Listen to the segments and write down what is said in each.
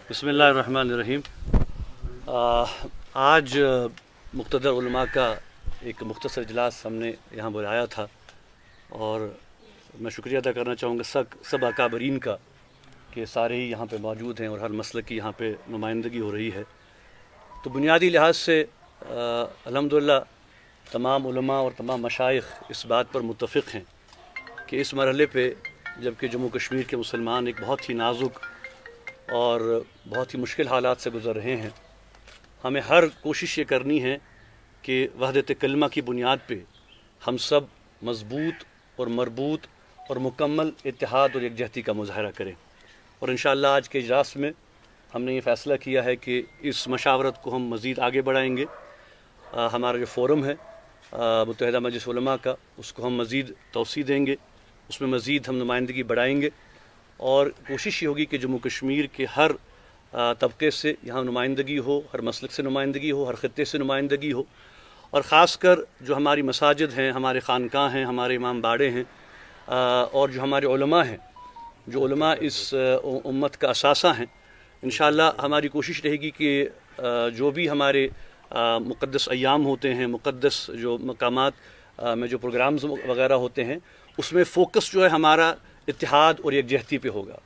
बिस्मिल्लाहिर्रहमानिर्रहीम। आज मुक़्तदर उलमा का एक मुख्तसर इजलास हमने यहाँ बुलाया था और मैं शुक्रिया अदा करना चाहूँगा सब अकाबरीन का कि सारे ही यहाँ पे मौजूद हैं और हर मसलक की यहाँ पे नुमाइंदगी हो रही है। तो बुनियादी लिहाज से अल्हम्दुलिल्लाह तमाम उलमा और तमाम मशाइख इस बात पर मुत्तफ़िक़ हैं कि इस मरहले पे जबकि जम्मू कश्मीर के मुसलमान एक बहुत ही नाजुक और बहुत ही मुश्किल हालात से गुज़र रहे हैं, हमें हर कोशिश ये करनी है कि वहदत कलमा की बुनियाद पे हम सब मज़बूत और मरबूत और मुकम्मल इत्तेहाद और यकजहती का मुज़ाहरा करें। और इंशाअल्लाह आज के इजलास में हमने ये फ़ैसला किया है कि इस मशावरत को हम मज़ीद आगे बढ़ाएंगे। हमारा जो फ़ोरम है मुत्तहिदा मजलिस उलमा का, उसको हम मज़ीद तौसी देंगे, उसमें मज़ीद हम नुमाइंदगी बढ़ाएंगे और कोशिश ये होगी कि जम्मू कश्मीर के हर तबके से यहाँ नुमाइंदगी हो, हर मसलक से नुमाइंदगी हो, हर ख़ित्ते से नुमाइंदगी हो। और ख़ास कर जो हमारी मसाजिद हैं, हमारे खानकाह हैं, हमारे इमाम बाड़े हैं और जो हमारे उलमा हैं, जो उलमा इस उम्मत का असासा हैं, इंशाअल्लाह हमारी कोशिश रहेगी कि जो भी हमारे मुक़द्दस अय्याम होते हैं, मुक़द्दस जो मकामात में जो प्रोग्राम्स वगैरह होते हैं, उसमें फ़ोकस जो है हमारा इत्तेहाद और यकजहती पे होगा।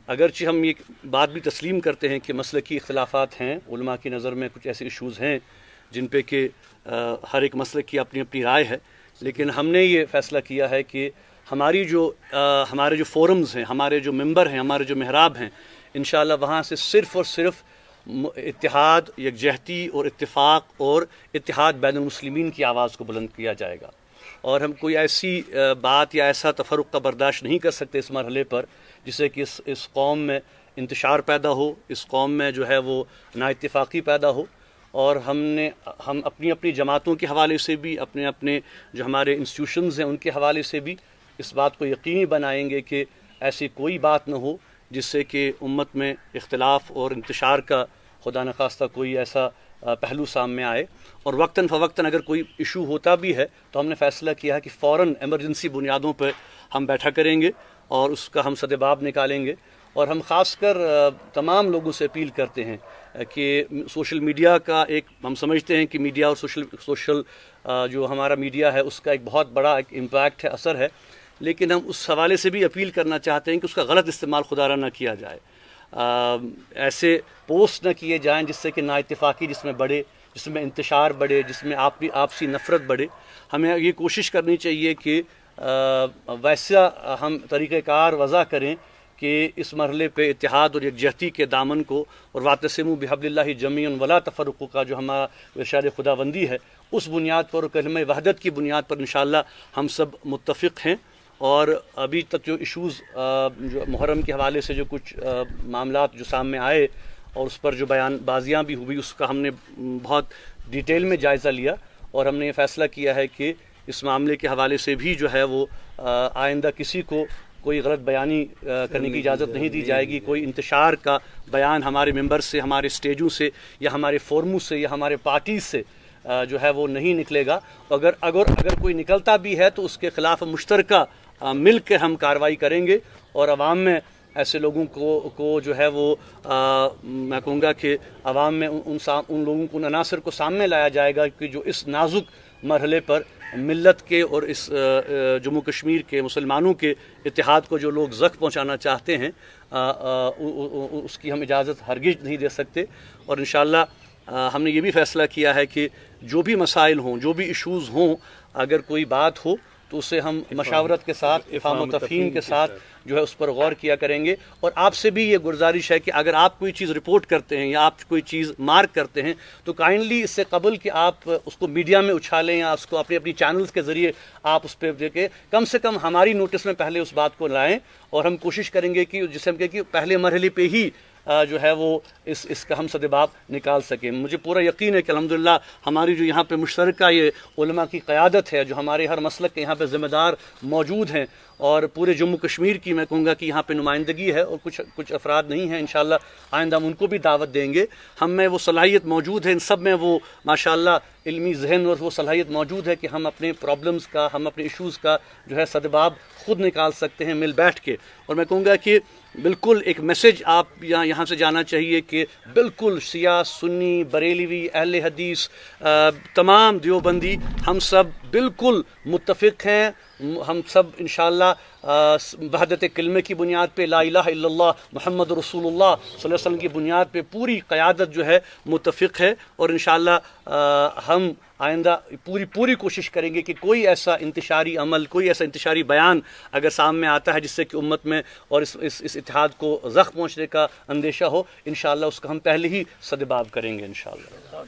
अगरचे हम ये बात भी तस्लीम करते हैं कि मसलकी इख्तिलाफ़ात हैं, उलमा की नज़र में कुछ ऐसे इशूज़ हैं जिन पे कि हर एक मसलक की अपनी अपनी राय है, लेकिन हमने ये फ़ैसला किया है कि हमारे जो फ़ोरम्स हैं, हमारे जो मेंबर हैं, हमारे जो महराब हैं, इंशाअल्लाह वहाँ से सिर्फ़ और सिर्फ इत्तेहाद, यकजहती और इत्तिफ़ाक़ और इत्तेहाद बैनुल मुस्लिमीन की आवाज़ को बुलंद किया जाएगा। और हम कोई ऐसी बात या ऐसा तफरुक़ का बर्दाश्त नहीं कर सकते इस मरहले पर जिससे कि इस कौम में इंतशार पैदा हो, इस कौम में जो है वो नाइत्तिफ़ाक़ी पैदा हो। और हम अपनी अपनी जमातों के हवाले से भी, अपने अपने जो हमारे इंस्टीट्यूशंस हैं उनके हवाले से भी इस बात को यकीनी बनाएंगे कि ऐसी कोई बात न हो जिससे कि उम्मत में इख्तिलाफ़ और इंतशार का खुदा न खास्ता कोई ऐसा पहलू सामने आए। और वक्तन फ़वक्तन अगर कोई इशू होता भी है तो हमने फ़ैसला किया है कि फ़ौरन एमरजेंसी बुनियादों पर हम बैठा करेंगे और उसका हम सद्जवाब निकालेंगे। और हम ख़ास कर तमाम लोगों से अपील करते हैं कि सोशल मीडिया का एक, हम समझते हैं कि मीडिया और सोशल जो हमारा मीडिया है उसका एक बहुत बड़ा एक इम्पैक्ट है, असर है, लेकिन हम उस हवाले से भी अपील करना चाहते हैं कि उसका गलत इस्तेमाल खुदारा न किया जाए। ऐसे पोस्ट न किए जाएं जिससे कि नाइत्तिफ़ाक़ी जिसमें बढ़े, जिसमें इंतशार बढ़े, जिसमें आपसी नफ़रत बढ़े। हमें ये कोशिश करनी चाहिए कि वैसा हम तरीक़ेकार वज़ा करें कि इस मरहले पे इत्तेहाद और यकजहती के दामन को और वातसिमू बिहब्लिल्लाहि जमीअन वला तफ़र्रुक़ू का जो हमारा इरशाद खुदाबंदी है, उस बुनियाद पर और कलमे वहदत की बुनियाद पर इंशाअल्लाह हम सब मुत्तफ़िक़ हैं। और अभी तक जो इशूज़ जो मुहर्रम के हवाले से जो कुछ मामलात जो सामने आए और उस पर जो बयानबाजियाँ भी हुई, उसका हमने बहुत डिटेल में जायज़ा लिया और हमने ये फ़ैसला किया है कि इस मामले के हवाले से भी जो है वो आइंदा किसी को कोई गलत बयानी करने की इजाज़त नहीं दी जाएगी। कोई इंतशार का बयान हमारे मेंबर से, हमारे स्टेजों से या हमारे फोरमों से या हमारे पार्टीज़ से जो है वो नहीं निकलेगा। अगर कोई निकलता भी है तो उसके ख़िलाफ़ मुश्तरका मिल के हम कार्रवाई करेंगे और आवाम में ऐसे लोगों को जो है वो मैं कहूँगा कि आवाम में उन लोगों को अनासर को सामने लाया जाएगा कि जो इस नाजुक मरहले पर मिल्लत के और इस जम्मू कश्मीर के मुसलमानों के इत्तेहाद को जो लोग ज़ख्म पहुँचाना चाहते हैं उसकी हम इजाज़त हरगिज़ नहीं दे सकते। और इंशाअल्लाह हमने ये भी फ़ैसला किया है कि जो भी मसाइल हों, जो भी इशूज़ हों, अगर कोई बात हो तो उसे हम मशावरत के साथ, इफ़हाम व तफ़हीम के साथ जो है उस पर गौर किया करेंगे। और आपसे भी ये गुजारिश है कि अगर आप कोई चीज़ रिपोर्ट करते हैं या आप कोई चीज़ मार्क करते हैं तो काइंडली इससे कबल कि आप उसको मीडिया में उछालें या उसको अपनी चैनल्स के ज़रिए आप उस पर देके कम से कम हमारी नोटिस में पहले उस बात को लाएँ। और हम कोशिश करेंगे कि जिसे हम कहें कि पहले मरहले पे ही जो है वो इसका हम सद्जवाब निकाल सकें। मुझे पूरा यकीन है कि अल्हम्दुलिल्लाह हमारी जो यहाँ पे मुश्तरका ये उलमा की क़यादत है, जो हमारे हर मसलक के यहाँ पे ज़िम्मेदार मौजूद हैं, اور پورے جموں کشمیر کی میں کہوں گا کہ یہاں پہ نمائندگی ہے اور کچھ افراد نہیں ہیں. انشاءاللہ آئندہ ہم ان کو بھی دعوت دیں گے. ہم میں وہ صلاحیت موجود ہے, ان سب میں وہ ماشاءاللہ علمی ذہن اور وہ صلاحیت موجود ہے کہ ہم اپنے پرابلمز کا, ہم اپنے ایشوز کا جو ہے سدباب خود نکال سکتے ہیں مل بیٹھ کے. اور میں کہوں گا کہ بالکل ایک میسج آپ یہاں سے جانا چاہیے کہ بالکل شیعہ, سنی, بریلوی, اہل حدیث, تمام دیوبندی, ہم سب بالکل متفق ہیں. ہم سب انشاءاللہ وحدت کلمے کی بنیاد پہ, لا الہ الا اللہ محمد رسول اللہ صلی اللہ علیہ وسلم کی بنیاد پہ پوری قیادت جو ہے متفق ہے. اور انشاءاللہ ہم آئندہ پوری کوشش کریں گے کہ کوئی ایسا انتشاری عمل, کوئی ایسا انتشاری بیان اگر سامنے آتا ہے جس سے کہ امت میں اور اس اتحاد کو زخم پہنچنے کا اندیشہ ہو, انشاءاللہ اس کا ہم پہلے ہی سدباب کریں گے انشاءاللہ.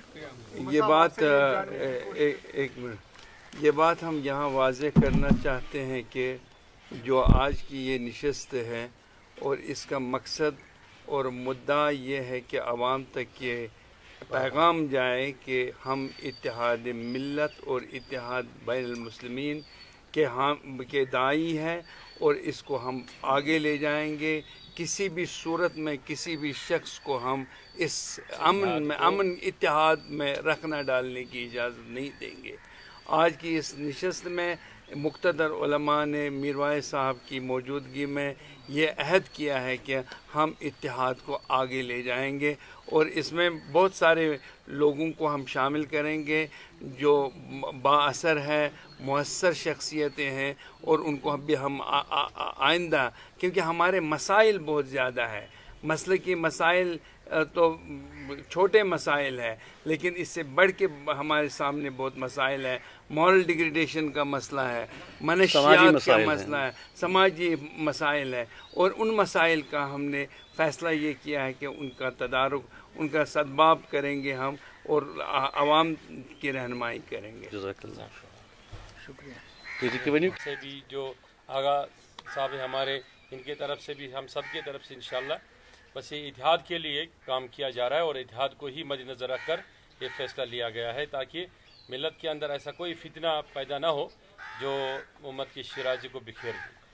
یہ بات ہم یہاں واضح کرنا چاہتے ہیں کہ جو آج کی یہ نشست ہے اور اس کا مقصد اور مدعا یہ ہے کہ عوام تک یہ پیغام جائے کہ ہم اتحاد ملت اور اتحاد بین المسلمین کے داعی ہیں اور اس کو ہم آگے لے جائیں گے. کسی بھی صورت میں کسی بھی شخص کو ہم اس امن اتحاد میں رکھنا ڈالنے کی اجازت نہیں دیں گے. آج کی اس نشست میں مقتدر علماء نے میروائے صاحب کی موجودگی میں یہ عہد کیا ہے کہ ہم اتحاد کو آگے لے جائیں گے اور اس میں بہت سارے لوگوں کو ہم شامل کریں گے جو با اثر ہے, مؤثر شخصیتیں ہیں, اور ان کو بھی ہم آئندہ, کیونکہ ہمارے مسائل بہت زیادہ ہے. مسلکی مسائل تو چھوٹے مسائل ہیں لیکن اس سے بڑھ کے ہمارے سامنے بہت مسائل ہیں. مورل ڈیگریڈیشن کا مسئلہ ہے, منشیات کا مسئلہ ہے, سماجی مسائل ہے, اور ان مسائل کا ہم نے فیصلہ یہ کیا ہے کہ ان کا تدارک, ان کا سدباب کریں گے ہم اور عوام کی رہنمائی کریں گے. جزاک اللہ. شکریہ. سے بھی جو آغا صاحب ہیں ہمارے, ان کی طرف سے بھی ہم سب کی طرف سے انشاءاللہ بس یہ اتحاد کے لیے کام کیا جا رہا ہے اور اتحاد کو ہی مد نظر رکھ کر یہ فیصلہ لیا گیا ہے تاکہ ملت کے اندر ایسا کوئی فتنہ پیدا نہ ہو جو امت کی شیرازی کو بکھیر دے.